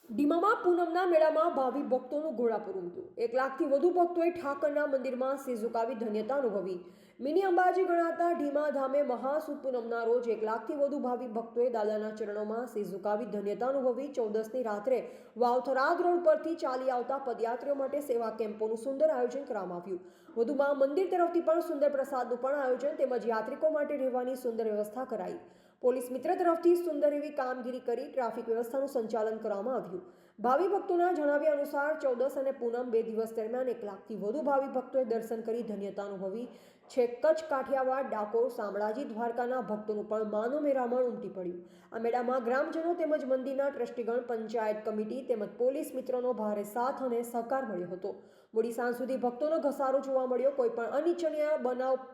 ડીમામાં પૂનમના મેળામાં ભાવિ ભક્તોનું ઘોડાપુર ઉમટ્યું. 1 લાખથી વધુ ભક્તોએ ઠાકરના મંદિરમાં શીશ ઝુકાવી ધન્યતા અનુભવી. મિની અંબાજી ગણાતા ઢીમા ધામે મહાસુદ પૂનમના રોજ 1 લાખથી વધુ ભાવિ ભક્તોએ દાદાના ચરણોમાં શીશ ઝુકાવી ધન્યતા અનુભવી. 14ની રાત્રે વાવ-થરાદ રોડ પરથી ચાલી આવતા પદયાત્રીઓ માટે સેવા કેમ્પોનું સુંદર આયોજન કરવામાં આવ્યું. વધુમાં મંદિર તરફથી પણ સુંદર પ્રસાદનું પણ આયોજન તેમજ યાત્રિકો માટે રહેવાની સુંદર વ્યવસ્થા કરાઈ. પોલીસ મિત્ર તરફથી સુંદર એવી કામગીરી કરી ટ્રાફિક વ્યવસ્થાનું સંચાલન કરવામાં આવ્યું. ભાવિ ભક્તોના જણાવ્યા અનુસાર 14 અને પૂનમ 2 દિવસ દરમિયાન 1 લાખથી વધુ ભાવિ ભક્તોએ દર્શન કરી ધન્યતા અનુભવી છે. કચ્છ, કાઠિયાવાડ, ડાકોર, શામળાજી, દ્વારકાના ભક્તોનું પણ માનું મેળામણ ઉમટી પડ્યું. આ મેળામાં ગ્રામજનો તેમજ મંદિરના ટ્રસ્ટીગણ, પંચાયત કમિટી તેમજ પોલીસ મિત્રોનો ભારે સાથ અને સહકાર મળ્યો હતો. મોડી સાંજ સુધી ભક્તોનો ઘસારો જોવા મળ્યો. કોઈ પણ અનિચ્છનીય બનાવ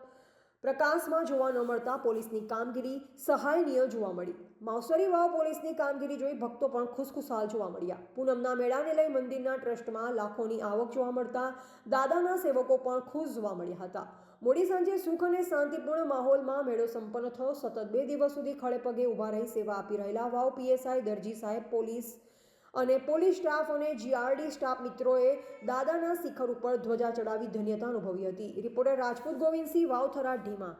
પ્રકાશમાં જોવા ન મળતા પોલીસની કામગીરી સહાયનીય જોવા મળી. માવસરી વાવ પોલીસની કામગીરી જોઈ ભક્તો પણ ખુશખુશાલ જોવા મળ્યા. પૂનમના મેળાને લઈ મંદિરના ટ્રસ્ટમાં લાખોની આવક જોવા મળતા દાદાના સેવકો પણ ખુશ જોવા મળ્યા હતા. મોડી સાંજે સુખ અને શાંતિપૂર્ણ માહોલમાં મેળો સંપન્ન થયો. સતત 2 દિવસ સુધી ખડે પગે ઊભા રહી સેવા આપી રહેલા વાવ પીએસઆઈ, દરજી સાહેબ, પોલીસ સ્ટાફ અને જીઆરડી સ્ટાફ મિત્રોએ દાદાના શિખર ઉપર ધ્વજા ચડાવી ધન્યતા અનુભવી હતી. રિપોર્ટર રાજપૂત ગોવિંદસિંહ, વાવ-થરાદ, ઢીમા.